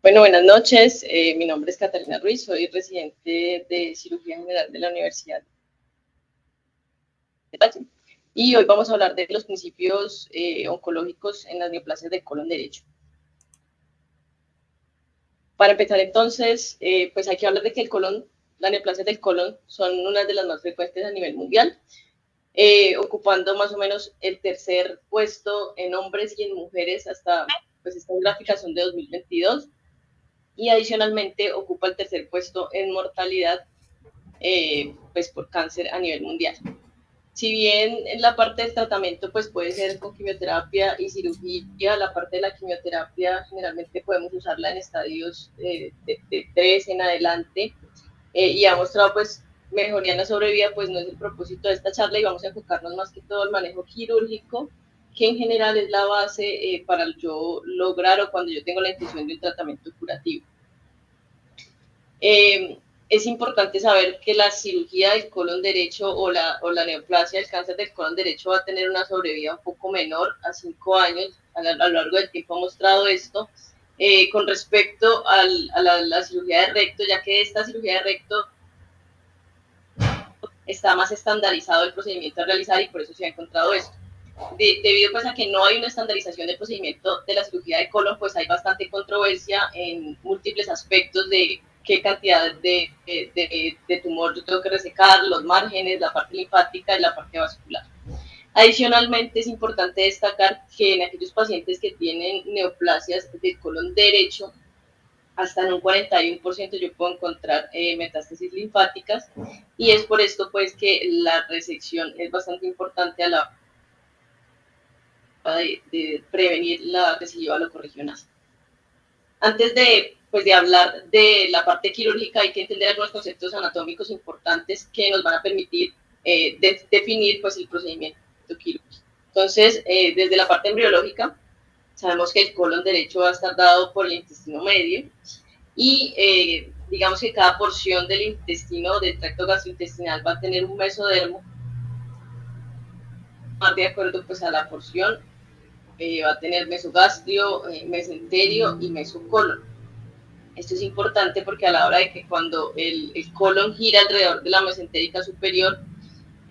Bueno, buenas noches. Mi nombre es Catalina Ruiz, soy residente de cirugía general de la Universidad de Valle. Y hoy vamos a hablar de los principios oncológicos en las neoplasias del colon derecho. Para empezar, entonces, pues hay que hablar de que las neoplasias del colon son una de las más frecuentes a nivel mundial, ocupando más o menos el tercer puesto en hombres y en mujeres hasta, pues estas gráficas son de 2022, y adicionalmente ocupa el tercer puesto en mortalidad pues por cáncer a nivel mundial. Si bien en la parte del tratamiento pues puede ser con quimioterapia y cirugía, la parte de la quimioterapia generalmente podemos usarla en estadios de 3 en adelante, y ha mostrado pues mejoría en la sobrevida, pues no es el propósito de esta charla y vamos a enfocarnos más que todo al manejo quirúrgico, que en general es la base para yo lograr o cuando yo tengo la intención de un tratamiento curativo. Eh, es importante saber que la cirugía del colon derecho o la neoplasia del cáncer del colon derecho va a tener una sobrevida un poco menor a 5 años. A lo largo del tiempo ha mostrado esto. Con respecto la cirugía de recto, ya que esta cirugía de recto está más estandarizado el procedimiento a realizar y por eso se ha encontrado esto. Debido pues a que no hay una estandarización del procedimiento de la cirugía de colon, pues hay bastante controversia en múltiples aspectos de qué cantidad de tumor yo tengo que resecar, los márgenes, la parte linfática y la parte vascular. Adicionalmente, es importante destacar que en aquellos pacientes que tienen neoplasias del colon derecho, hasta en un 41% yo puedo encontrar metástasis linfáticas, y es por esto pues que la resección es bastante importante a la de prevenir la recidiva locorregional. Antes de hablar de la parte quirúrgica, hay que entender algunos conceptos anatómicos importantes que nos van a permitir definir pues, el procedimiento quirúrgico. Entonces, desde la parte embriológica, sabemos que el colon derecho va a estar dado por el intestino medio y digamos que cada porción del intestino, del tracto gastrointestinal, va a tener un mesodermo de acuerdo pues, a la porción. Va a tener mesogastrio, mesenterio y mesocolon. Esto es importante porque a la hora de que cuando el colon gira alrededor de la mesentérica superior,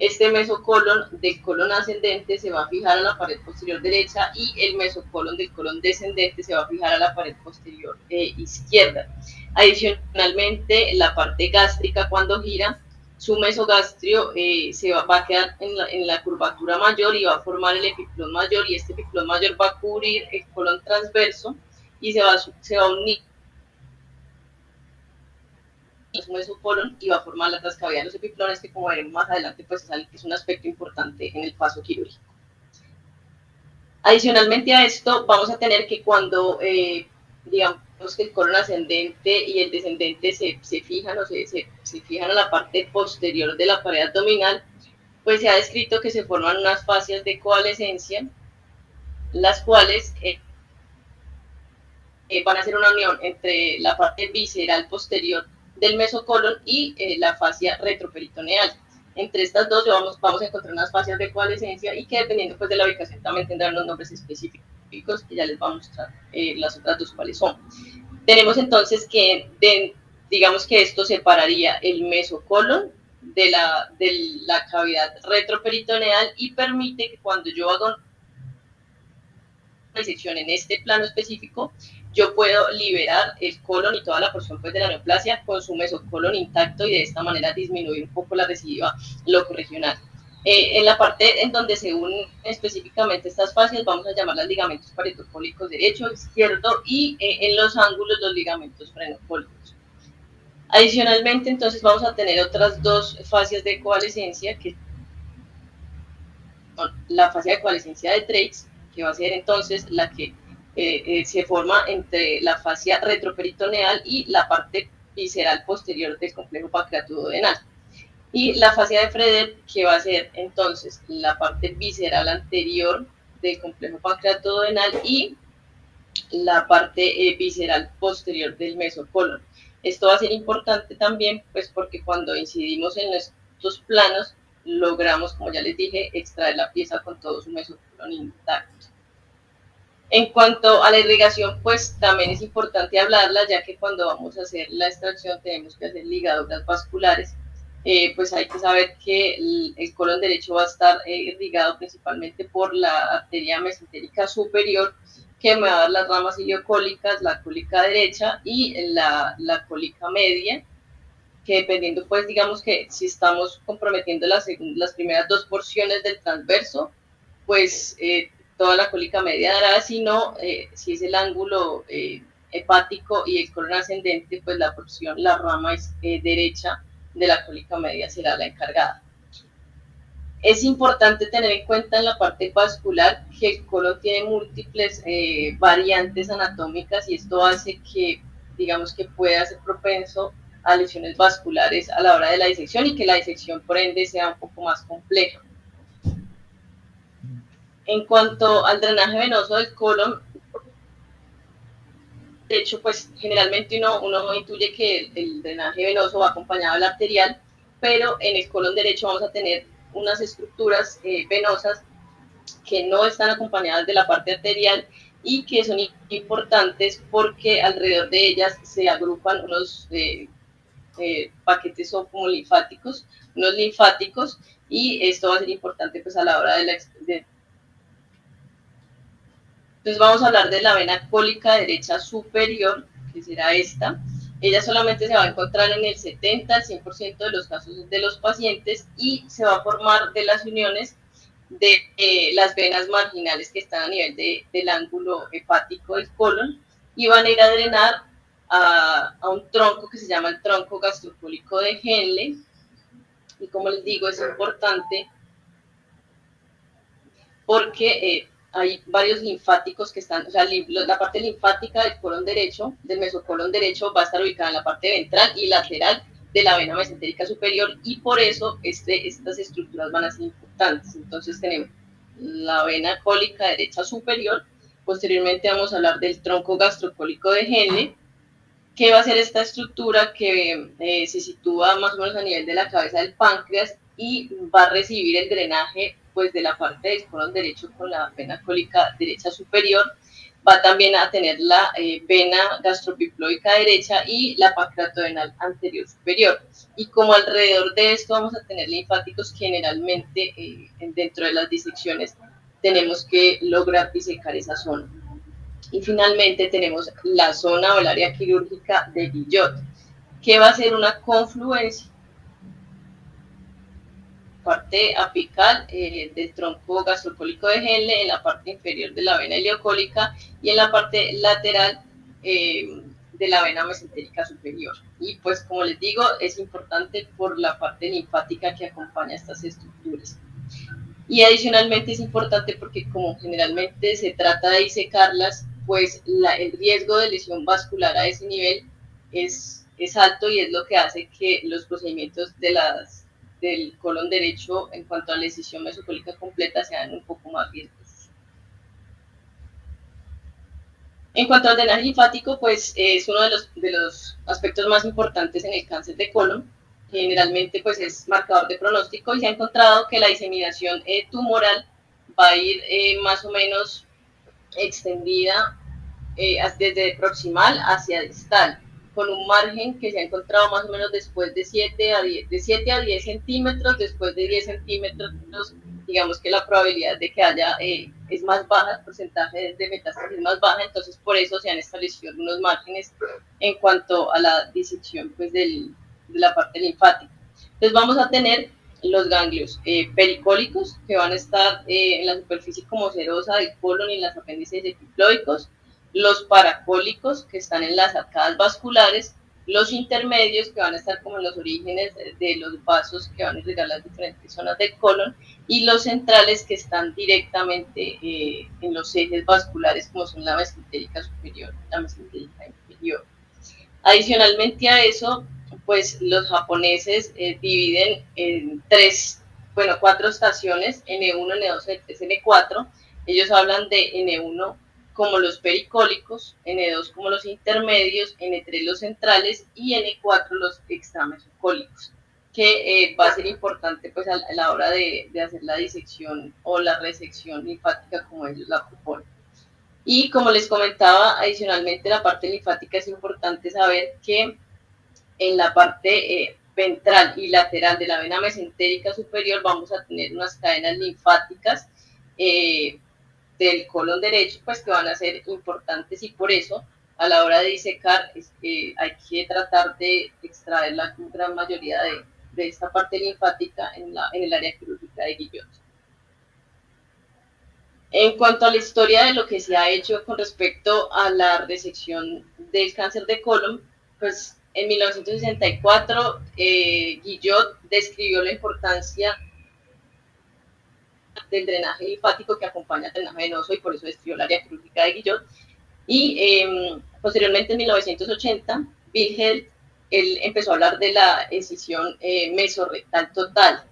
este mesocolon del colon ascendente se va a fijar a la pared posterior derecha y el mesocolon del colon descendente se va a fijar a la pared posterior izquierda. Adicionalmente, la parte gástrica cuando gira, su mesogastrio se va a quedar en la curvatura mayor y va a formar el epiplón mayor, y este epiplón mayor va a cubrir el colon transverso y se va a unir su mesocolon y va a formar la transcavidad de los epiplones, que como veremos más adelante pues es un aspecto importante en el paso quirúrgico. Adicionalmente a esto, vamos a tener que cuando digamos que el colon ascendente y el descendente se fijan o se fijan a la parte posterior de la pared abdominal, pues se ha descrito que se forman unas fascias de coalescencia, las cuales van a hacer una unión entre la parte visceral posterior del mesocolon y la fascia retroperitoneal. Entre estas dos vamos a encontrar unas fascias de coalescencia y que dependiendo pues, de la ubicación también tendrán unos nombres específicos que ya les vamos a mostrar las otras dos cuáles son. Tenemos entonces que, digamos que esto separaría el mesocolon de la cavidad retroperitoneal y permite que cuando yo haga disección en este plano específico, yo puedo liberar el colon y toda la porción pues, de la neoplasia con su mesocolon intacto y de esta manera disminuir un poco la recidiva locorregional. En la parte en donde se unen específicamente estas fascias, vamos a llamarlas ligamentos paretofólicos derecho, izquierdo, y en los ángulos los ligamentos frenofólicos. Adicionalmente, entonces vamos a tener otras dos fascias de coalescencia, que son la fascia de coalescencia de Treitz, que va a ser entonces la que se forma entre la fascia retroperitoneal y la parte visceral posterior del complejo pancreatoduodenal. Y la fascia de Freder, que va a ser entonces la parte visceral anterior del complejo pancreatoduodenal y la parte visceral posterior del mesocolon. Esto va a ser importante también, pues porque cuando incidimos en estos planos, logramos, como ya les dije, extraer la pieza con todo su mesocolon intacto. En cuanto a la irrigación, pues también es importante hablarla, ya que cuando vamos a hacer la extracción tenemos que hacer ligaduras vasculares. Pues hay que saber que el colon derecho va a estar irrigado principalmente por la arteria mesentérica superior, que me va a dar las ramas iliocólicas, la cólica derecha y la cólica media, que dependiendo, pues digamos que si estamos comprometiendo las primeras dos porciones del transverso, pues toda la cólica media dará, si no, si es el ángulo hepático y el colon ascendente, pues la porción, la rama derecha de la cólica media será la encargada. Es importante tener en cuenta en la parte vascular que el colon tiene múltiples variantes anatómicas, y esto hace que, digamos, que pueda ser propenso a lesiones vasculares a la hora de la disección, y que la disección por ende sea un poco más compleja. En cuanto al drenaje venoso del colon, de hecho, pues generalmente uno intuye que el drenaje venoso va acompañado del arterial, pero en el colon derecho vamos a tener unas estructuras venosas que no están acompañadas de la parte arterial y que son importantes porque alrededor de ellas se agrupan unos paquetes o como linfáticos, unos linfáticos, y esto va a ser importante pues a la hora de. Entonces vamos a hablar de la vena cólica derecha superior, que será esta. Ella solamente se va a encontrar en el 70 al 100% de los casos de los pacientes, y se va a formar de las uniones de las venas marginales que están a nivel del ángulo hepático del colon, y van a ir a drenar a un tronco que se llama el tronco gastrocólico de Henle. Y como les digo, es importante porque hay varios linfáticos que están, o sea, la parte linfática del colon derecho, del mesocolon derecho, va a estar ubicada en la parte ventral y lateral de la vena mesentérica superior, y por eso estas estructuras van a ser importantes. Entonces tenemos la vena cólica derecha superior, posteriormente vamos a hablar del tronco gastrocólico de Henle, que va a ser esta estructura que se sitúa más o menos a nivel de la cabeza del páncreas, y va a recibir el drenaje pues de la parte del colon derecho con la vena cólica derecha superior. Va también a tener la vena gastropiploica derecha y la pancreatovenal anterior superior. Y como alrededor de esto vamos a tener linfáticos, generalmente dentro de las disecciones tenemos que lograr disecar esa zona. Y finalmente tenemos la zona o el área quirúrgica de Guillot, que va a ser una confluencia parte apical del tronco gastrocólico de Henle, en la parte inferior de la vena ileocólica y en la parte lateral de la vena mesentérica superior. Y pues como les digo, es importante por la parte linfática que acompaña estas estructuras. Y adicionalmente es importante porque como generalmente se trata de disecarlas, pues el riesgo de lesión vascular a ese nivel es alto, y es lo que hace que los procedimientos del colon derecho en cuanto a la decisión mesocólica completa sean un poco más riesgosos. En cuanto al drenaje linfático, pues es uno de los aspectos más importantes en el cáncer de colon. Generalmente pues es marcador de pronóstico, y se ha encontrado que la diseminación tumoral va a ir más o menos extendida desde proximal hacia distal, con un margen que se ha encontrado más o menos después de 7 a 10 centímetros. Después de 10 centímetros, digamos que la probabilidad de que haya es más baja, el porcentaje de metástasis es más baja, entonces por eso se han establecido unos márgenes en cuanto a la disección pues, de la parte linfática. Entonces vamos a tener los ganglios pericólicos, que van a estar en la superficie como serosa del colon y en las apéndices epiploicos, los paracólicos, que están en las arcadas vasculares, los intermedios, que van a estar como en los orígenes de los vasos que van a irrigar las diferentes zonas del colon, y los centrales, que están directamente en los ejes vasculares, como son la mesentérica superior y la mesentérica inferior. Adicionalmente a eso, pues los japoneses dividen en cuatro estaciones: N1, N2, N3, N4. Ellos hablan de N1 como los pericólicos, N2 como los intermedios, N3 los centrales y N4 los extramesocólicos, que va a ser importante pues a la hora de hacer la disección o la resección linfática como ellos la proponen. Y como les comentaba, adicionalmente la parte linfática es importante saber que en la parte ventral y lateral de la vena mesentérica superior vamos a tener unas cadenas linfáticas del colon derecho, pues que van a ser importantes, y por eso a la hora de disecar hay que tratar de extraer la gran mayoría de esta parte linfática en el área quirúrgica de Guillot. En cuanto a la historia de lo que se ha hecho con respecto a la resección del cáncer de colon, pues en 1964 Guillot describió la importancia del drenaje linfático que acompaña al drenaje venoso, y por eso describió el área quirúrgica de Guillot. Y posteriormente, en 1980, Wilhelm él empezó a hablar de la incisión mesorrectal total.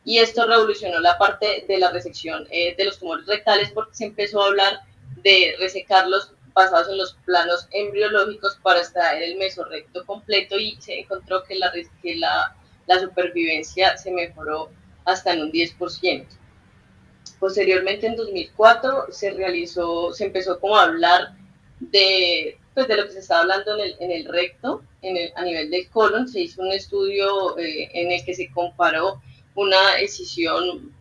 Y esto revolucionó la parte de la resección de los tumores rectales, porque se empezó a hablar de resecarlos basados en los planos embriológicos para extraer el mesorrecto completo, y se encontró que la supervivencia se mejoró hasta en un 10%. Posteriormente, en 2004, se empezó como a hablar pues, de lo que se estaba hablando en el recto, a nivel del colon. Se hizo un estudio en el que se comparó una escisión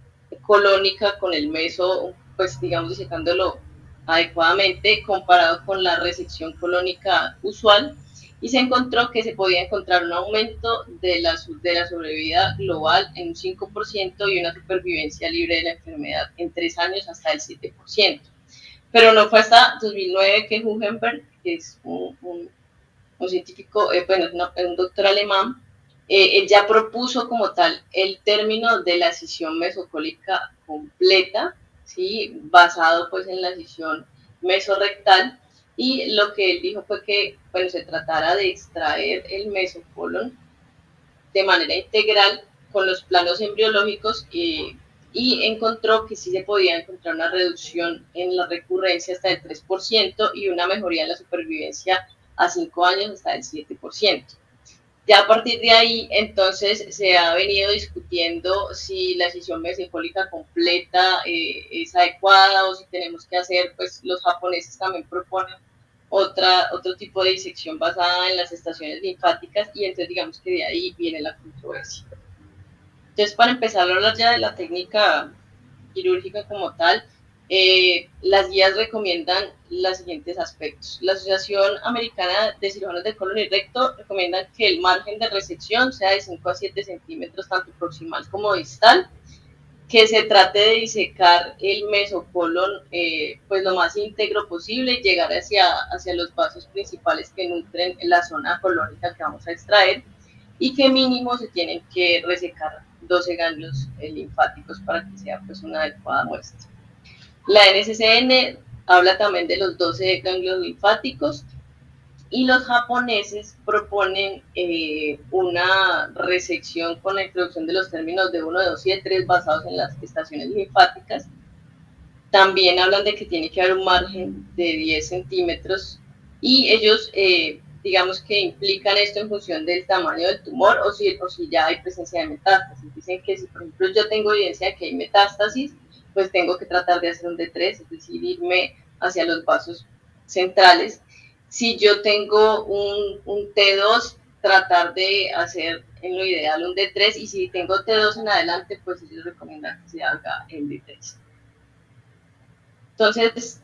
colónica con el meso, pues digamos disecándolo adecuadamente, comparado con la resección colónica usual, y se encontró que se podía encontrar un aumento de la sobrevida global en un 5% y una supervivencia libre de la enfermedad en 3 años hasta el 7%. Pero no fue hasta 2009 que Hugenberg, que es un científico, bueno, un doctor alemán, él ya propuso como tal el término de la escisión mesocólica completa, ¿sí? Basado pues en la escisión mesorrectal, y lo que él dijo fue que bueno, se tratara de extraer el mesocolon de manera integral con los planos embriológicos, y encontró que sí se podía encontrar una reducción en la recurrencia hasta el 3% y una mejoría en la supervivencia a 5 años hasta el 7%. Ya a partir de ahí, entonces, se ha venido discutiendo si la escisión mesocólica completa es adecuada, o si tenemos que hacer, pues los japoneses también proponen otro tipo de disección basada en las estaciones linfáticas, y entonces digamos que de ahí viene la controversia. Entonces, para empezar a hablar ya de la técnica quirúrgica como tal, las guías recomiendan los siguientes aspectos. La Asociación Americana de Cirujanos de Colon y Recto recomienda que el margen de resección sea de 5 a 7 centímetros, tanto proximal como distal, que se trate de disecar el mesocolon pues lo más íntegro posible, llegar hacia los vasos principales que nutren la zona colónica que vamos a extraer, y que mínimo se tienen que resecar 12 ganglios linfáticos para que sea pues una adecuada muestra. La NCCN habla también de los 12 ganglios linfáticos, y los japoneses proponen una resección con la introducción de los términos de 1, de 2 y de 3 basados en las estaciones linfáticas. También hablan de que tiene que haber un margen de 10 centímetros, y ellos digamos que implican esto en función del tamaño del tumor, o si ya hay presencia de metástasis. Dicen que si por ejemplo yo tengo evidencia de que hay metástasis, pues tengo que tratar de hacer un D3, es decir, irme hacia los vasos centrales. Si yo tengo un T2, tratar de hacer en lo ideal un D3, y si tengo T2 en adelante, pues ellos recomiendan que se haga el D3. Entonces,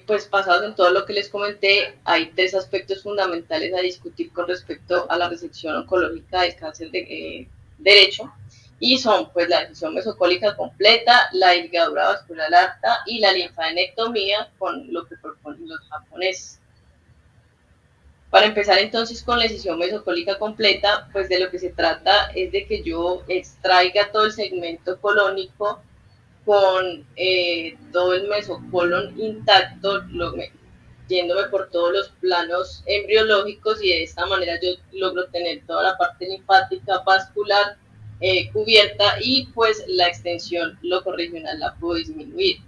pues basados en todo lo que les comenté, hay 3 aspectos fundamentales a discutir con respecto a la resección oncológica del cáncer de derecho, y son pues la resección mesocólica completa, la ligadura vascular alta y la linfadenectomía, con lo que proponen los japoneses. Para empezar entonces con la escisión mesocólica completa, pues de lo que se trata es de que yo extraiga todo el segmento colónico con todo el mesocolon intacto, yéndome por todos los planos embriológicos, y de esta manera yo logro tener toda la parte linfática vascular cubierta, y pues la extensión locorregional la puedo disminuir.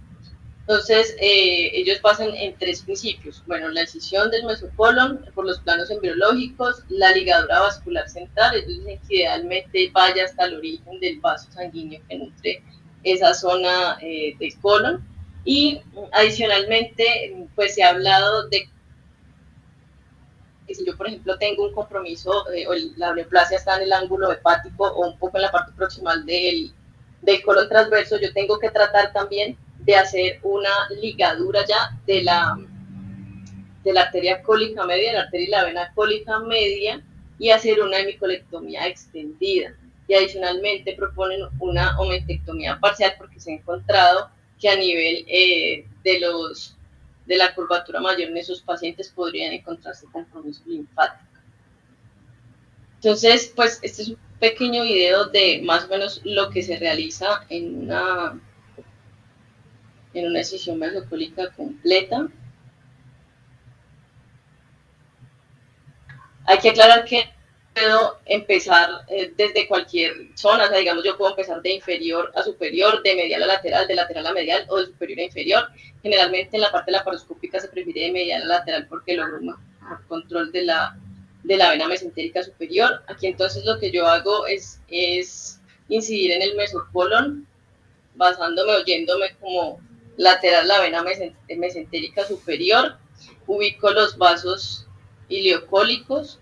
Entonces, ellos basan en 3 principios. Bueno, la escisión del mesocolon por los planos embriológicos, la ligadura vascular central, ellos dicen que idealmente vaya hasta el origen del vaso sanguíneo que nutre esa zona del colon, Y adicionalmente, pues se ha hablado de que si yo, por ejemplo, tengo un compromiso o la neoplasia está en el ángulo hepático o un poco en la parte proximal del colon transverso, yo tengo que tratar también de hacer una ligadura ya de la arteria cólica media, la arteria y la vena cólica media, y hacer una hemicolectomía extendida. Y adicionalmente proponen una omentectomía parcial porque se ha encontrado que a nivel de la curvatura mayor en esos pacientes podrían encontrarse compromiso linfático. Entonces, pues este es un pequeño video de más o menos lo que se realiza en una excisión mesocólica completa. Hay que aclarar que puedo empezar desde cualquier zona, o sea, digamos, yo puedo empezar de inferior a superior, de medial a lateral, de lateral a medial o de superior a inferior. Generalmente en la parte laparoscópica se prefiere de medial a lateral porque logro un mejor control de la vena mesentérica superior. Aquí entonces lo que yo hago es incidir en el mesocolon, basándome o yéndome como lateral a la vena mesentérica superior, ubico los vasos ileocólicos,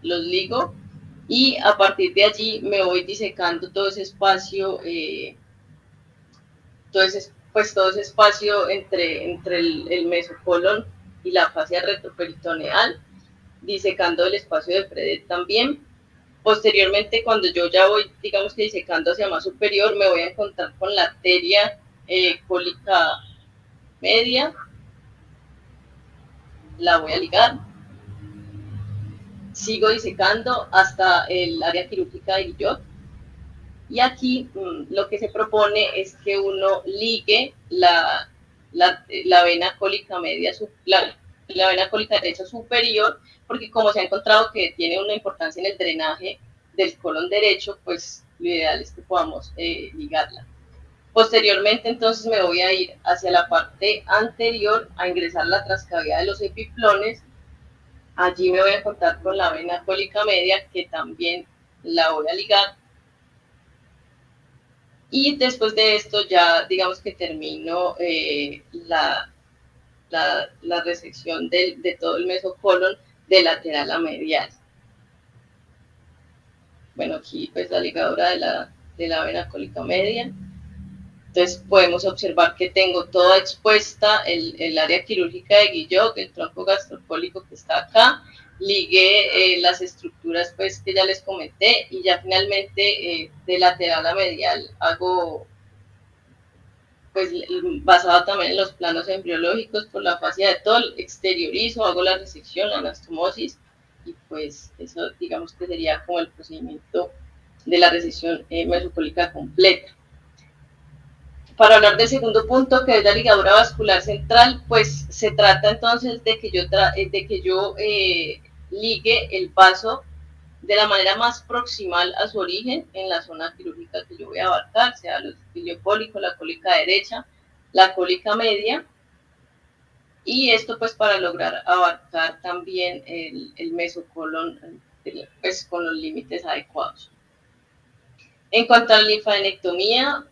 los ligo y a partir de allí me voy disecando todo ese espacio, todo ese espacio entre el mesocolon y la fascia retroperitoneal, disecando el espacio de Fredet también. Posteriormente, cuando yo ya voy, digamos que disecando hacia más superior, me voy a encontrar con la arteria cólica media, la voy a ligar, sigo disecando hasta el área quirúrgica de Guillot, y aquí lo que se propone es que uno ligue la vena cólica media, la vena cólica derecha superior, porque como se ha encontrado que tiene una importancia en el drenaje del colon derecho, pues lo ideal es que podamos ligarla. Posteriormente, entonces, me voy a ir hacia la parte anterior a ingresar la trascavidad de los epiplones. Allí me voy a encontrar con la vena cólica media, que también la voy a ligar. Y después de esto ya digamos que termino la resección de todo el mesocolon de lateral a medial. Bueno, aquí pues la ligadura de la vena cólica media. Entonces podemos observar que tengo toda expuesta el área quirúrgica de Guillot, el tronco gastrocólico que está acá, ligué las estructuras pues que ya les comenté y ya finalmente de lateral a medial hago, pues basado también en los planos embriológicos por la fascia de Toll, exteriorizo, hago la resección, la anastomosis, y pues eso digamos que sería como el procedimiento de la resección mesocólica completa. Para hablar del segundo punto, que es la ligadura vascular central, pues se trata entonces de que yo ligue el vaso de la manera más proximal a su origen en la zona quirúrgica que yo voy a abarcar, sea los ileocólicos, la cólica derecha, la cólica media, y esto pues para lograr abarcar también el mesocolon pues con los límites adecuados. En cuanto a la linfadenectomía,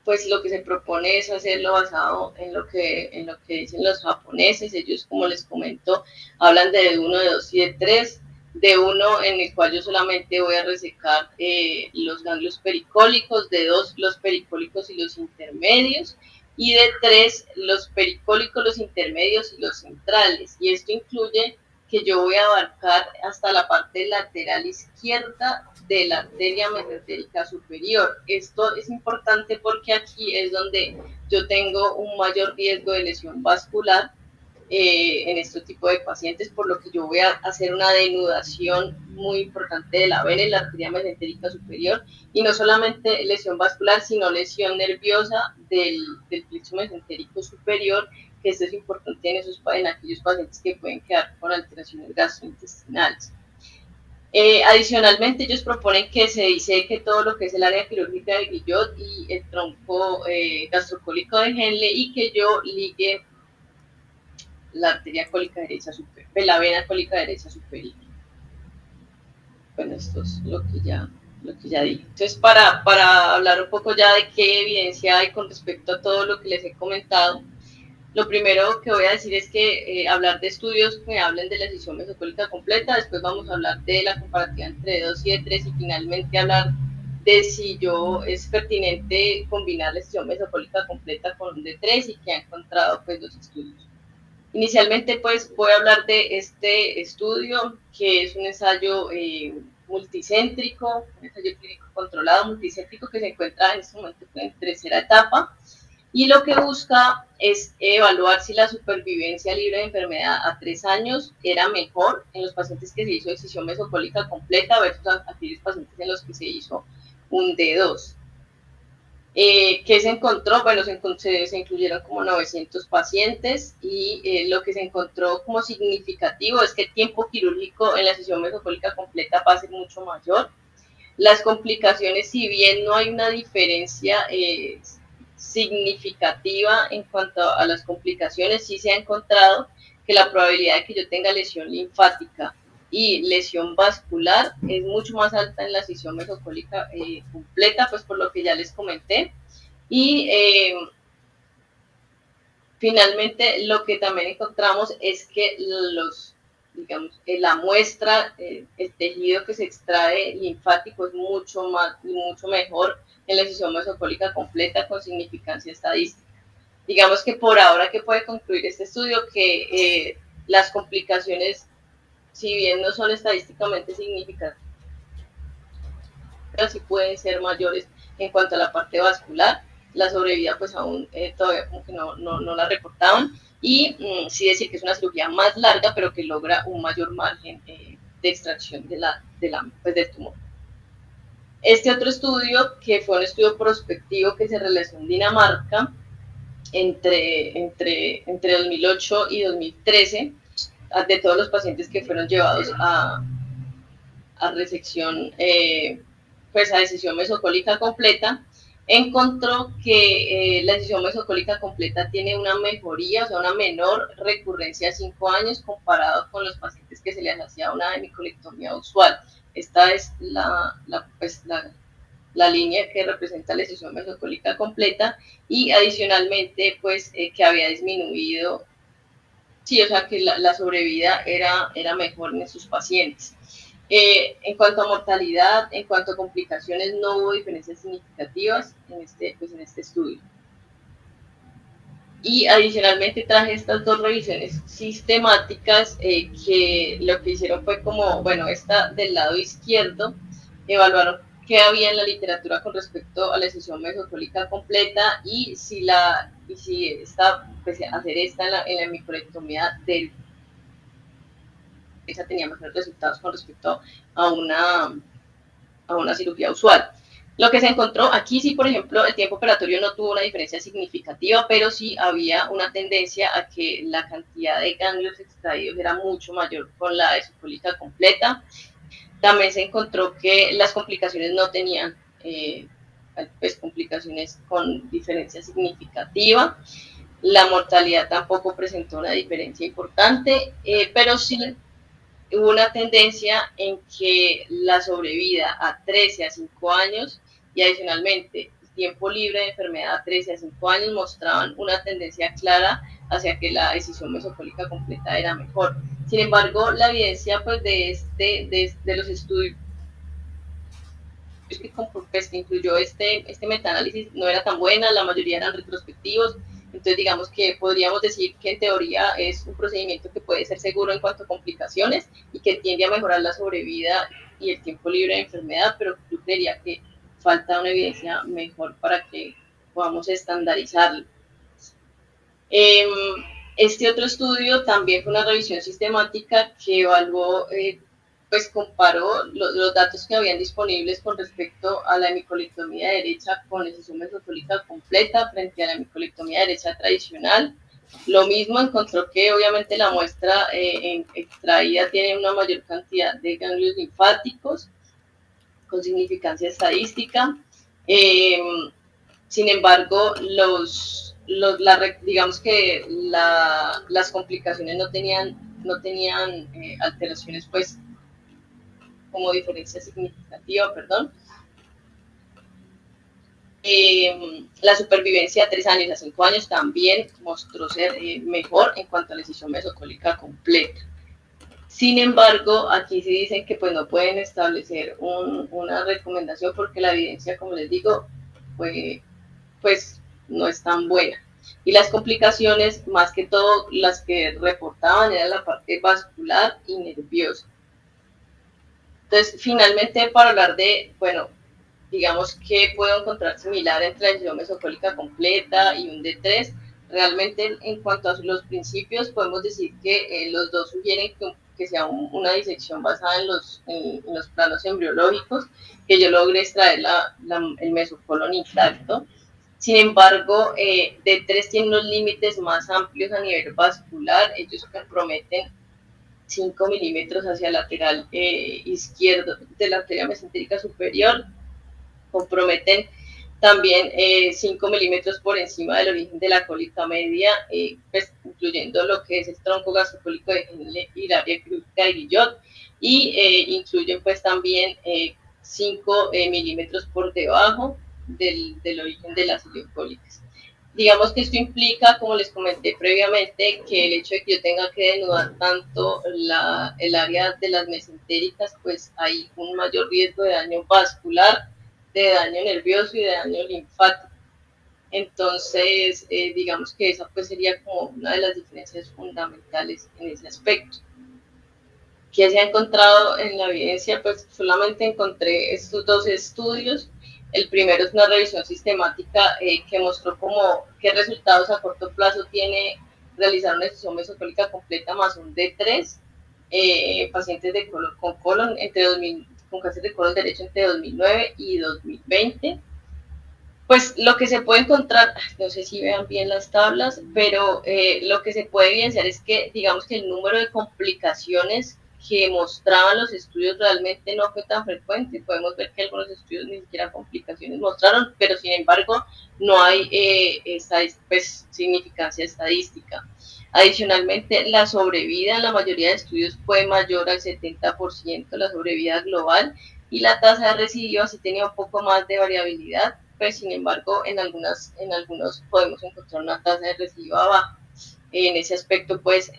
pues lo que se propone es hacerlo basado en lo que dicen los japoneses. Ellos, como les comento, hablan de 1, de 2 y de 3. De 1 en el cual yo solamente voy a resecar los ganglios pericólicos, de 2 los pericólicos y los intermedios, y de 3 los pericólicos, los intermedios y los centrales. Y esto incluye que yo voy a abarcar hasta la parte lateral izquierda de la arteria mesentérica superior. Esto es importante porque aquí es donde yo tengo un mayor riesgo de lesión vascular en este tipo de pacientes, por lo que yo voy a hacer una denudación muy importante de la vena y la arteria mesentérica superior, y no solamente lesión vascular, sino lesión nerviosa del plexo mesentérico superior, que esto es importante en aquellos pacientes que pueden quedar con alteraciones gastrointestinales. Adicionalmente, ellos proponen que se diseque todo lo que es el área quirúrgica de Guillot y el tronco gastrocólico de Henle, y que yo ligue la arteria cólica derecha superior, la vena cólica derecha superior. Bueno, esto es lo que ya lo que ya dije. Entonces, para hablar un poco ya de qué evidencia hay con respecto a todo lo que les he comentado, lo primero que voy a decir es que hablar de estudios que hablen de la decisión mesocólica completa, después vamos a hablar de la comparativa entre D2 y D3 y finalmente hablar de si es pertinente combinar la decisión mesocólica completa con D3 y que ha encontrado pues los estudios. Inicialmente pues voy a hablar de este estudio que es un ensayo multicéntrico, un ensayo clínico controlado multicéntrico que se encuentra en este momento en tercera etapa y lo que busca es evaluar si la supervivencia libre de enfermedad a 3 años era mejor en los pacientes que se hizo decisión mesocólica completa versus aquellos pacientes en los que se hizo un D2. ¿Qué se encontró? Bueno, se incluyeron como 900 pacientes y lo que se encontró como significativo es que el tiempo quirúrgico en la decisión mesocólica completa va a ser mucho mayor. Las complicaciones, si bien no hay una diferencia significativa en cuanto a las complicaciones, sí se ha encontrado que la probabilidad de que yo tenga lesión linfática y lesión vascular es mucho más alta en la decisión mesocólica completa, pues por lo que ya les comenté. Y finalmente lo que también encontramos es que la muestra, el tejido que se extrae linfático es mucho mejor en la decisión mesocólica completa con significancia estadística. Digamos que por ahora que puede concluir este estudio que las complicaciones, si bien no son estadísticamente significativas, sí pueden ser mayores en cuanto a la parte vascular. La sobrevida pues aún todavía como que no la reportaban y sí decir que es una cirugía más larga pero que logra un mayor margen de extracción del tumor. Este otro estudio, que fue un estudio prospectivo que se realizó en Dinamarca entre 2008 y 2013, de todos los pacientes que fueron llevados a resección, pues a decisión mesocólica completa, encontró que la decisión mesocólica completa tiene una mejoría, o sea, una menor recurrencia a 5 años comparado con los pacientes que se les hacía una hemicolectomía usual. Esta es la línea que representa la decisión mesocólica completa y adicionalmente pues que había disminuido, sí, o sea que la sobrevida era mejor en sus pacientes. En cuanto a mortalidad, en cuanto a complicaciones, no hubo diferencias significativas en este estudio. Y adicionalmente traje estas dos revisiones sistemáticas que lo que hicieron fue como, bueno, esta del lado izquierdo, evaluaron qué había en la literatura con respecto a la decisión mesocólica completa y si pues, hacer esta en la hemicolectomía del esa tenía mejores resultados con respecto a una cirugía usual. Lo que se encontró aquí, sí, por ejemplo, el tiempo operatorio no tuvo una diferencia significativa, pero sí había una tendencia a que la cantidad de ganglios extraídos era mucho mayor con la esofólica completa. También se encontró que las complicaciones no tenían pues, complicaciones con diferencia significativa. La mortalidad tampoco presentó una diferencia importante, pero sí hubo una tendencia en que la sobrevida a 13 a 5 años y adicionalmente el tiempo libre de enfermedad a 13 a 5 años mostraban una tendencia clara hacia que la decisión mesocólica completa era mejor. Sin embargo, la evidencia pues, de los estudios que incluyó este metaanálisis no era tan buena, la mayoría eran retrospectivos, entonces digamos que podríamos decir que en teoría es un procedimiento que puede ser seguro en cuanto a complicaciones y que tiende a mejorar la sobrevida y el tiempo libre de enfermedad, pero yo creería que falta una evidencia mejor para que podamos estandarizarlo. Este otro estudio también fue una revisión sistemática que evaluó pues comparó los datos que habían disponibles con respecto a la hemicolectomía derecha con decisión mesocólica completa frente a la hemicolectomía derecha tradicional. Lo mismo encontró que obviamente la muestra extraída tiene una mayor cantidad de ganglios linfáticos con significancia estadística. Sin embargo, digamos que las complicaciones no tenían alteraciones pues como diferencia significativa, perdón. La supervivencia a 3 años a 5 años también mostró ser mejor en cuanto a la decisión mesocólica completa. Sin embargo, aquí sí dicen que pues no pueden establecer una recomendación porque la evidencia, como les digo, pues no es tan buena. Y las complicaciones, más que todo, las que reportaban era la parte vascular y nerviosa. Entonces, finalmente, para hablar de, bueno, digamos que puedo encontrar similar entre la decisión mesocólica completa y un D3, realmente en cuanto a los principios podemos decir que los dos sugieren que sea una disección basada en los planos embriológicos, que yo logre extraer el mesocolon intacto. Sin embargo, D3 tiene unos límites más amplios a nivel vascular, ellos comprometen 5 milímetros hacia el lateral izquierdo de la arteria mesentérica superior, comprometen también 5 milímetros por encima del origen de la cólica media, pues, incluyendo lo que es el tronco gastrocólico de Henle y la área quirúrgica de Guillot, y incluyen pues también 5 milímetros por debajo del origen de las ileocólicas. Digamos que esto implica, como les comenté previamente, que el hecho de que yo tenga que denudar tanto el área de las mesentéricas, pues hay un mayor riesgo de daño vascular, de daño nervioso y de daño linfático. Entonces, digamos que esa pues sería como una de las diferencias fundamentales en ese aspecto. ¿Qué se ha encontrado en la evidencia? Pues solamente encontré estos dos estudios. El primero es una revisión sistemática que mostró qué resultados a corto plazo tiene realizar una decisión mesocólica completa más un D3 pacientes de colon, con colon con cáncer de colon derecho entre 2009 y 2020. Pues lo que se puede encontrar, no sé si vean bien las tablas, pero lo que se puede evidenciar es que, digamos que el número de complicaciones que mostraban los estudios realmente no fue tan frecuente. Podemos ver que algunos estudios ni siquiera complicaciones mostraron, pero sin embargo no hay pues, significancia estadística. Adicionalmente, la sobrevida en la mayoría de estudios fue mayor al 70%, la sobrevida global, y la tasa de recidiva sí tenía un poco más de variabilidad, pues sin embargo en algunos podemos encontrar una tasa de recidiva baja. En ese aspecto pues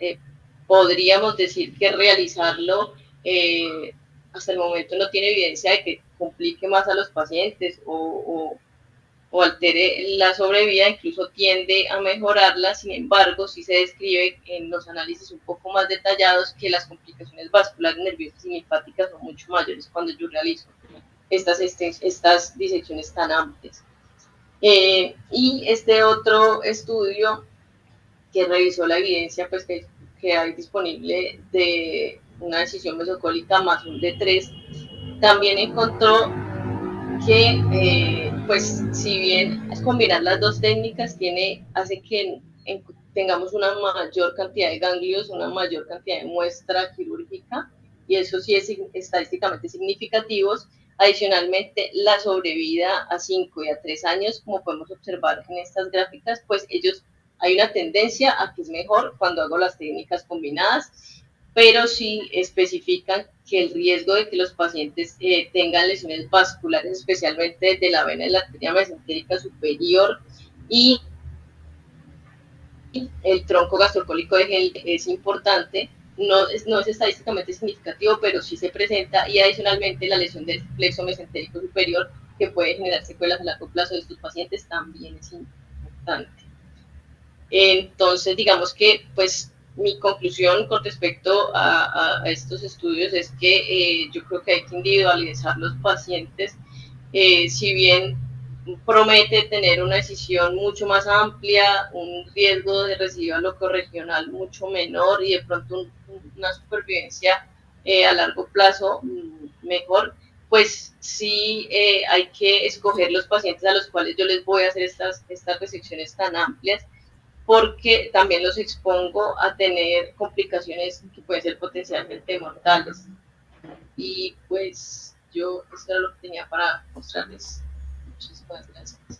podríamos decir que realizarlo hasta el momento no tiene evidencia de que complique más a los pacientes o altere la sobrevida, incluso tiende a mejorarla. Sin embargo, sí se describe en los análisis un poco más detallados que las complicaciones vasculares, nerviosas y linfáticas son mucho mayores cuando yo realizo estas disecciones tan amplias. Y este otro estudio que revisó la evidencia pues, que hay disponible de una decisión mesocólica más un D3, también encontró que pues si bien combinar las dos técnicas hace que tengamos una mayor cantidad de ganglios, una mayor cantidad de muestra quirúrgica, y eso sí es estadísticamente significativo. Adicionalmente, la sobrevida a 5 y a 3 años, como podemos observar en estas gráficas, pues hay una tendencia a que es mejor cuando hago las técnicas combinadas, pero sí especifican que el riesgo de que los pacientes tengan lesiones vasculares, especialmente de la vena de la arteria mesentérica superior y el tronco gastrocólico de Henle, es importante. No es estadísticamente significativo, pero sí se presenta, y adicionalmente la lesión del plexo mesentérico superior, que puede generar secuelas a largo plazo de estos pacientes, también es importante. Entonces, digamos que pues mi conclusión con respecto a estos estudios es que yo creo que hay que individualizar los pacientes. Si bien promete tener una decisión mucho más amplia, un riesgo de recidiva locorregional mucho menor y de pronto una supervivencia a largo plazo mejor, pues sí hay que escoger los pacientes a los cuales yo les voy a hacer estas resecciones tan amplias, porque también los expongo a tener complicaciones que pueden ser potencialmente mortales. Y pues yo esto era lo que tenía para mostrarles. Muchísimas gracias.